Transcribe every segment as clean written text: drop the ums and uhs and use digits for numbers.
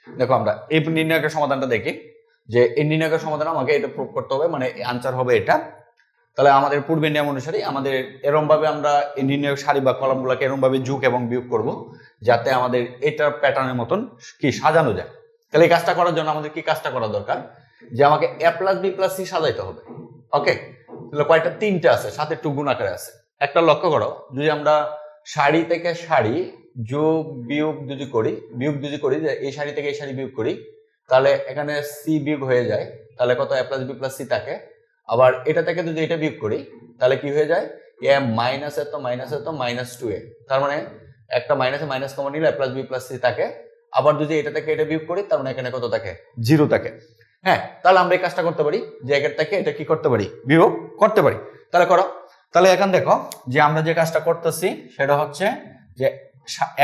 দেখো আমরা এই নির্ণায়কের সমাধানটা দেখি, যে এই নির্ণায়কের সমাধান আমাকে এটা প্রুভ করতে হবে, মানে আনসার হবে এটা। তাহলে আমাদের পূর্বের নিয়ম অনুসারে আমাদের এরকম ভাবে আমরা এই নির্ণায়ক সারি বা কলামগুলোকে এরকম ভাবে যোগ এবং বিয়োগ করব, যাতে আমাদের এটার প্যাটার্নের মতন কি সাজানো যায়। তাহলে এই কাজটা করার জন্য আমাদের কি কাজটা করা দরকার, যে আমাকে a plus B plus C সাজাইতে হবে। ওকে, তাহলে কয়টা? তিনটে আছে, সাথে একটু গুণ আকারে আছে। একটা লক্ষ্য করো, যদি আমরা সারি থেকে সারি যোগ বিয়োগ যদি করি, যে এই সারি থেকে এই সারি বিয়োগ করি, তাহলে এখানে সি বিয়োগ হয়ে যায়, তাহলে কত? a plus B plus C থাকে। আবার এটা থেকে যদি এটা বিয়োগ করি, তাহলে কি হয়ে যায়? এ মাইনাস এত মাইনাস 2a, তার মানে একটা মাইনাসে মাইনাস কমন নিলে a plus B plus C থাকে। আবার যদি এটা থেকে এটা বিয়োগ করি, তার মানে এখানে কত থাকে? 0 থাকে। হ্যাঁ, তাহলে আমরা এই কাজটা করতে পারি যে একের থেকে এটা কি করতে পারি? বিয়োগ করতে পারি। তাহলে করো। তাহলে এখন দেখো যে আমরা যে কাজটা করতেছি সেটা হচ্ছে যে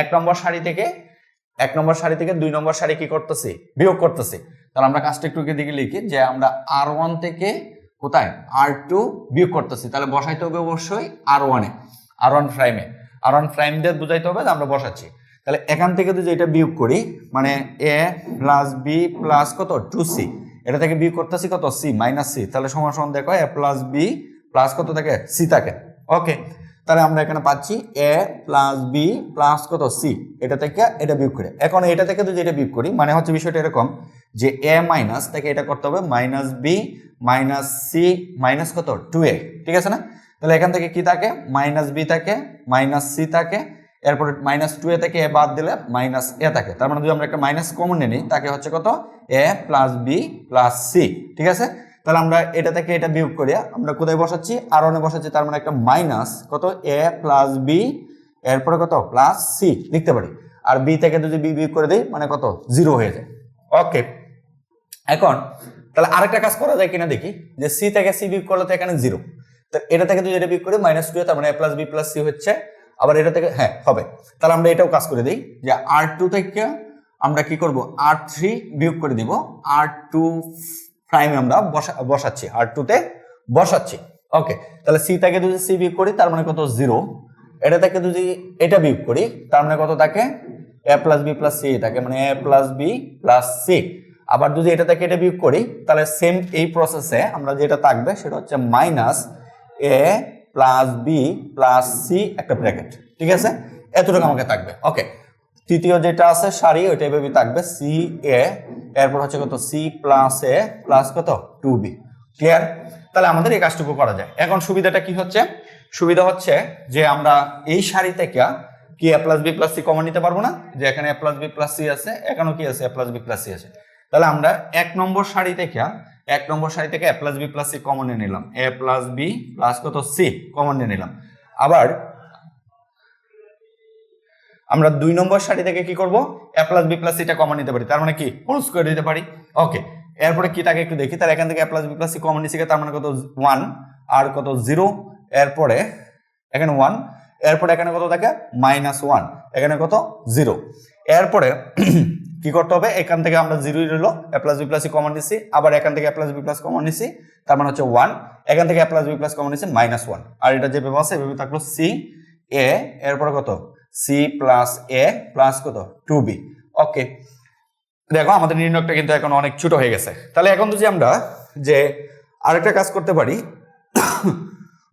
1 নম্বর সারি থেকে 2 নম্বর সারি কি করতেছি? বিয়োগ করতেছি। তাহলে আমরা কাজটা একটু দিকে লিখি, যে আমরা R1 থেকে কোথায়? R2 বিয়োগ করতেছি। তাহলে বসাইতে হবে অবশ্যই R1 এ, R1 প্রাইম দিয়ে বুঝাইতে হবে যে আমরা বসাচ্ছি। তাহলে এখান থেকে যদি এটা বিয়োগ করি, মানে a প্লাস বি প্লাস কত? 2c, এটা থেকে বিয়োগ করতেছি কত? c মাইনাস c, তাহলে সমান সমান দেখো a প্লাস বি প্লাস কত থাকে? c থাকে। ওকে, তাহলে আমরা এখানে পাচ্ছি a প্লাস বি প্লাস কত? c, এটা থেকে এটা বিয়োগ করে। এখন এটা থেকে যদি এটা বিয়োগ করি, মানে হচ্ছে বিষয়টা এরকম যে a মাইনাস থেকে এটা করতে হবে minus B minus C minus কত? 2a, ঠিক আছে না? তাহলে এখান থেকে কি থাকে? মাইনাস বি থাকে, মাইনাস সি থাকে, এরপরে মাইনাস 2a থেকে এ বাদ দিলে মাইনাস এ থাকে। তার মানে যদি আমরা একটা মাইনাস কমন নিই, তাকে হচ্ছে কত? a plus B plus C, ঠিক আছে? তাহলে আমরা এটা থেকে এটা বিয়োগ করে আমরা কোথায় বসাচ্ছি? R1 এ বসাচ্ছি। তার মানে একটা মাইনাস কত? a প্লাস বি, এরপরে কত? প্লাস সি লিখতে পারি। আর বি থেকে যদি বি বিয়োগ করে দিই, মানে কত? 0 হয়ে যায়। ওকে, এখন তাহলে আরেকটা কাজ করা যায় কিনা দেখি, যে সি থেকে সি বিয়োগ করলে তো এখানে 0, তো এটা থেকে যদি এটা বিয়োগ করি মাইনাস 2, তার মানে a plus B plus C হচ্ছে। আবার এটা থেকে হ্যাঁ হবে। তাহলে আমরা এটাও কাজ করে দিই, যে R2 থেকে আমরা কি করব? R3 বিয়োগ করে দিব, R2 প্রাইমে আমরা বসাচ্ছি, R2 তে বসাচ্ছি। ওকে, তাহলে সি থেকে যদি সি বিয়োগ করি, তার মানে কত? 0। এটা থেকে যদি এটা বিয়োগ করি, তার মানে কত থাকে? a plus B plus C থাকে, মানে a plus B plus C. আবার যদি এটা থেকে এটা বিয়োগ করি, তাহলে সেম এই প্রসেসে আমরা যেটা থাকবে সেটা হচ্ছে minus a plus B plus C একটা ব্র্যাকেট, ঠিক আছে? এতটুকু আমাকে থাকবে। ওকে, তৃতীয় যেটা আছে সারি, ওইটা এভাবে থাকবে সি এ, এরপর হচ্ছে কত? সি প্লাস এ প্লাস কত? 2b। ক্লিয়ার? তাহলে আমাদের এই কাজটুকু করা যায়। এখন সুবিধাটা কি হচ্ছে? সুবিধা হচ্ছে যে আমরা এই সারি থেকে কি a plus B plus C common নিতে পারবো না? যে এখানে a plus B plus C আছে, এখানেও কি আছে? a plus B plus C আছে। তাহলে আমরা 1 নম্বর সারি থেকে a plus B plus C common নিয়ে নিলাম, a প্লাস বি প্লাস কত? সি কমন নিয়ে নিলাম। আবার আমরা 2 নম্বর সারি থেকে কি করব? a প্লাস বি প্লাস সিটা কমন নিতে পারি, তার মানে কি? হোল স্কয়ার দিতে পারি। ওকে, এরপরে কি থাকে একটু দেখি। তাহলে এখান থেকে a plus B plus C common নিছি, তার মানে কত? 1 আর কত? 0, এরপরে এখানে 1, এরপরে এখানে কত থাকে? -1, এখানে কত? 0। এরপরে কি করতে হবে? এখান থেকে আমরা 0 রইলো, a plus B plus C common নিছি, আবার এখান থেকে a plus B plus common নিছি, তার মানে হচ্ছে 1, এখান থেকে a plus B plus common নিছি -1, আর এটা যেভাবে আছে এভাবে থাকলো সি এ, এরপরে কত? সি প্লাস এ প্লাস কত? 2b। ওকে, দেখো আমাদের নির্ণয়টা কিন্তু এখন অনেক ছোট হয়ে গেছে। তাহলে এখন যদি আমরা যে আরেকটা কাজ করতে পারি,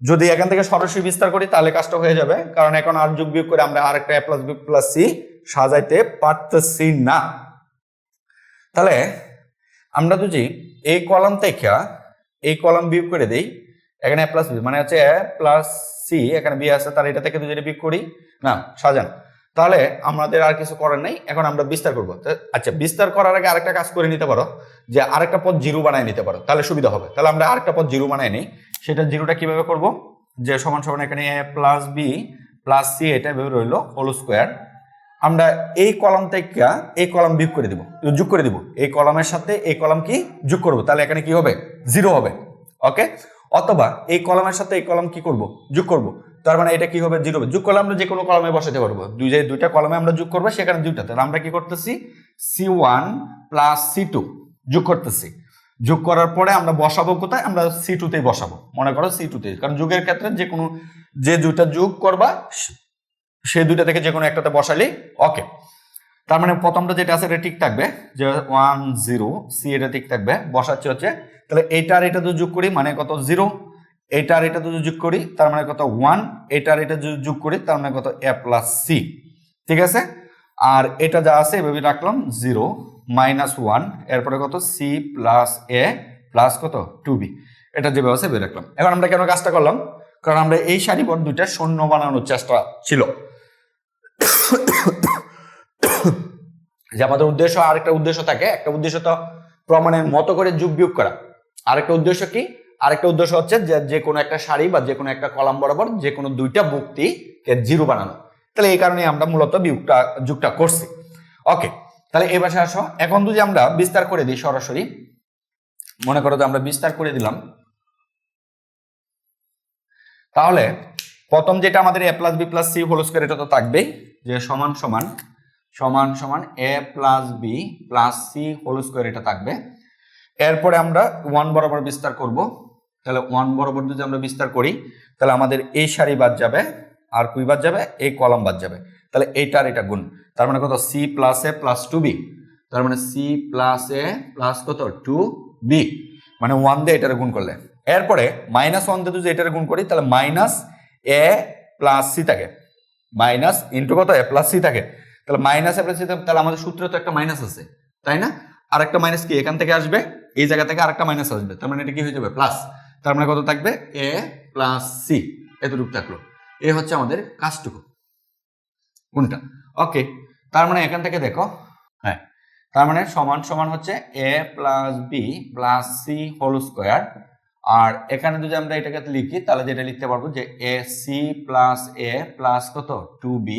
যদি এখান থেকে সরাসরি বিস্তার করি তাহলে কাজটা হয়ে যাবে, কারণ এখন আর যোগ বিয়োগ করে আমরা আরেকটা a plus B plus C সাজাইতে পারতেছি না। তাহলে আমরা যদি এই কলাম থেকে এই কলাম বিয়োগ করে দেই, এখানে a প্লাস বি মানে হচ্ছে a প্লাস সি, এখানে বি আছে, তাহলে এটা থেকে যদি বিয়োগ করি না সাজান, তাহলে আমাদের আর কিছু করার নেই। এখন আমরা বিস্তার করব। আচ্ছা, বিস্তার করার আগে আরেকটা কাজ করে নিতে পারো, যে আরেকটা পদ 0 বানায় নিতে পারো, তাহলে সুবিধা হবে। তাহলে আমরা আরেকটা পদ 0 বানায় নিই। সেটা 0টা কিভাবে করব? যে সমান সমান এখানে a plus B plus C, এটা এভাবে রইলো হোল স্কয়ার। আমরা এই কলাম থেকে এই কলাম বিয়োগ করে দিব, যোগ করে দিব, এই কলামের সাথে এই কলাম কি যোগ করব, তাহলে এখানে কি হবে? 0 হবে। ওকে, অথবা এই কলামের সাথে এই কলাম কি করব? যোগ করব, তার মানে এটা কি হবে? 0 হবে। যোগ করলে আমরা যে কোনো কলামে বসাতে পারবো, দুইটা কলামে আমরা যোগ করবো, সেখানে দুইটা। তাহলে আমরা কি করতেছি? c1 প্লাস c2 যোগ করতেছি। যোগ করার পরে আমরা বসাবো কোথায়? আমরা c2 তেই বসাবো, মনে করো c2 তে, কারণ যোগের ক্ষেত্রে যে কোনো যে দুইটা যোগ করবা সেই দুইটা থেকে যে কোনো একটাতে বসালেই ওকে। তার মানে প্রথমটা যেটা আছে এটা ঠিক থাকবে, যে 1 0 সি এটা ঠিক থাকবে, বসাচ্ছি হচ্ছে তাহলে এটা আর এটা যদি যোগ করি মানে কত 0, এটা আর এটা যদি যোগ করি তার মানে কত 1, এটা আর এটা যদি যোগ করি তার মানে কত a প্লাস সি। ঠিক আছে, আর এটা যা আছে এভাবে রাখলাম 0 -1, এরপরে কত সি প্লাস এ প্লাস কত 2b, এটা যেভাবে আছে বের রাখলাম। এখন আমরা কেন কাজটা করলাম, কারণ আমরা এই সারিপট দুইটা শূন্য বানানোর চেষ্টা ছিল, যে আমাদের উদ্দেশ্য, আরেকটা উদ্দেশ্য থাকে, একটা উদ্দেশ্য তো প্রমাণের মতো করে যোগ বিয়োগ করা, আরেকটা উদ্দেশ্য কি, আরেকটা উদ্দেশ্য হচ্ছে যে কোনো একটা সারি বা যে কোনো একটা কলাম বরাবর যে কোনো দুইটা বুক্তিকে জিরো বানানো। তাহলে এই কারণে আমরা মূলত যোগটা করছি। ওকে, তাহলে এই পাশে আসো, এখন যদি আমরা বিস্তার করে দিই সরাসরি, মনে করো যে আমরা বিস্তার করে দিলাম, তাহলে প্রথম যেটা আমাদের a plus B plus C whole square এটা তো থাকবেই, যে সমান সমান সমান সমান a plus B plus C whole square এটা থাকবে। এরপরে আমরা 1 বরাবর বিস্তার করব, তাহলে 1 বরাবর যদি আমরা বিস্তার করি তাহলে আমাদের এই সারি বাদ যাবে, আর কুই বাদ যাবে, এই কলাম বাদ যাবে, তাহলে এইটা আর এটা গুণ, তার মানে কত C plus A plus 2b, তার মানে সি প্লাস এ প্লাস কত 2b, মানে 1 দিয়ে এটারে গুণ করলে, এরপরে -1 দিয়ে যদি এটারে গুণ করি তাহলে মাইনাস এ প্লাস সি থাকে, মাইনাস ইন্টু কত এ প্লাস সি থাকে, তাহলে মাইনাস এ প্লাস সি, তাহলে আমাদের সূত্রে তো একটা মাইনাস আছে তাই না, আর একটা মাইনাস কি এখান থেকে আসবে, এই জায়গা থেকে আরেকটা মাইনাস আসবে, তার মানে এটা কি হয়ে যাবে প্লাস, তার মানে কত থাকবে এ প্লাস সি, এতটুকু থাকলো। এই হচ্ছে আমাদের কাজটুকু কোনটা। ওকে, তার মানে এখান থেকে দেখো, হ্যাঁ, তার মানে সমান সমান হচ্ছে A plus B plus C whole square, আর এখানে যদি আমরা এটাকে লিখি তাহলে যেটা লিখতে পারবো যে A C plus A plus কত 2b,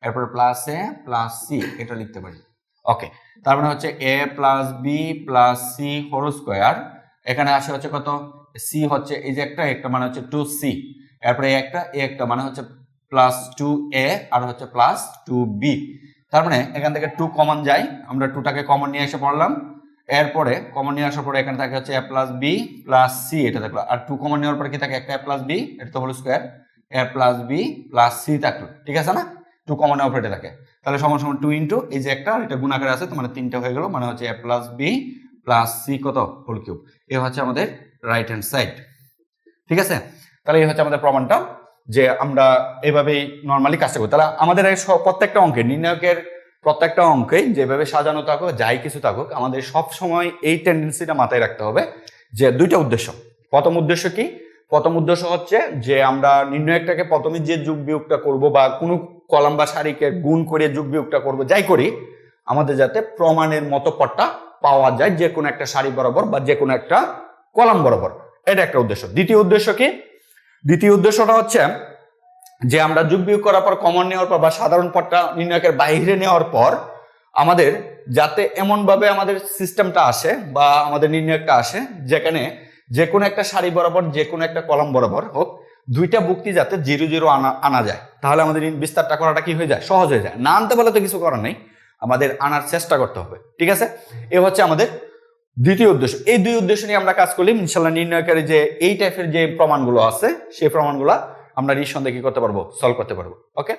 এরপর প্লাস এ প্লাস সি এটা লিখতে পারি। ওকে, তার মানে হচ্ছে A plus B plus C whole square, এখানে আসে হচ্ছে কত সি হচ্ছে এই যে একটা মানে হচ্ছে 2c, এরপরে একটা মানে হচ্ছে প্লাস 2a আর হচ্ছে প্লাস 2b, তার মানে এখান থেকে 2 কমন যায়, আমরা 2টাকে কমন নিয়ে এসে পড়লাম, এরপরে কমন নিয়ে আসার পরে এখানে থাকে হচ্ছে a plus B plus C এটা থাকলো, আর 2 কমন নেওয়ার পরে কি থাকে একটা a প্লাস বি, এটা তো whole square, a plus B plus C থাকলো, ঠিক আছে না, 2 কমন নেওয়ার পরে এটা থাকে, তাহলে সমান সমান 2 ইন্টু এই যে একটা এটা গুণাকারে আছে, তো মানে 3টা হয়ে গেল, মানে হচ্ছে a plus B plus C কত হোল কিউব, এই হচ্ছে আমাদের রাইট হ্যান্ড সাইড। ঠিক আছে, তাহলে এই হচ্ছে আমাদের প্রমাণটা, যে আমরা এইভাবেই নর্মালি কাজটা করি। তাহলে আমাদের এই প্রত্যেকটা অঙ্কে, নির্ণায়কের প্রত্যেকটা অঙ্কে যেভাবে সাজানো থাকুক, যাই কিছু থাকুক, আমাদের সব সময় এই টেন্ডেন্সিটা মাথায় রাখতে হবে যে দুইটা উদ্দেশ্য। প্রথম উদ্দেশ্য কি, প্রথম উদ্দেশ্য হচ্ছে যে আমরা নির্ণায়কটাকে প্রথমে যে যোগ বিয়োগটা করব বা কোনো কলাম বা সারিকে গুণ করে যোগ বিয়োগটা করব, যাই করি, আমাদের যাতে প্রমাণের মতো পটটা পাওয়া যায় যে কোনো একটা সারি বরাবর বা যে কোনো একটা কলাম বরাবর, এটা একটা উদ্দেশ্য। দ্বিতীয় উদ্দেশ্য কি, দ্বিতীয় উদ্দেশ্যটা হচ্ছে যে আমরা যোগ বিয়োগ করার পর, কমন নেওয়ার পর বা সাধারণ পদটা নির্ণায়কের বাইরে নেওয়ার পর আমাদের যাতে এমনভাবে আমাদের সিস্টেমটা আসে বা আমাদের নির্ণায়কটা আসে যেখানে যে কোনো একটা সারি বরাবর যে কোনো একটা কলাম বরাবর হোক দুইটা বুক্তি যাতে 0 0 আনা যায়, তাহলে আমাদের বিস্তারটা করাটা কি হয়ে যায়, সহজ হয়ে যায়। না আনতে পারলে তো কিছু করার নেই, আমাদের আনার চেষ্টা করতে হবে। ঠিক আছে, এ হচ্ছে আমাদের দ্বিতীয় উদ্দেশ্য। এই দুই উদ্দেশ্য নিয়ে আমরা কাজ করলে ইনশাল্লাহ নির্ণয়কারী যে এই টাইপের যে প্রমাণগুলো আছে সেই প্রমাণগুলো আমরা নিঃসন্দেহে কি করতে পারবো, সলভ করতে পারবো। ওকে।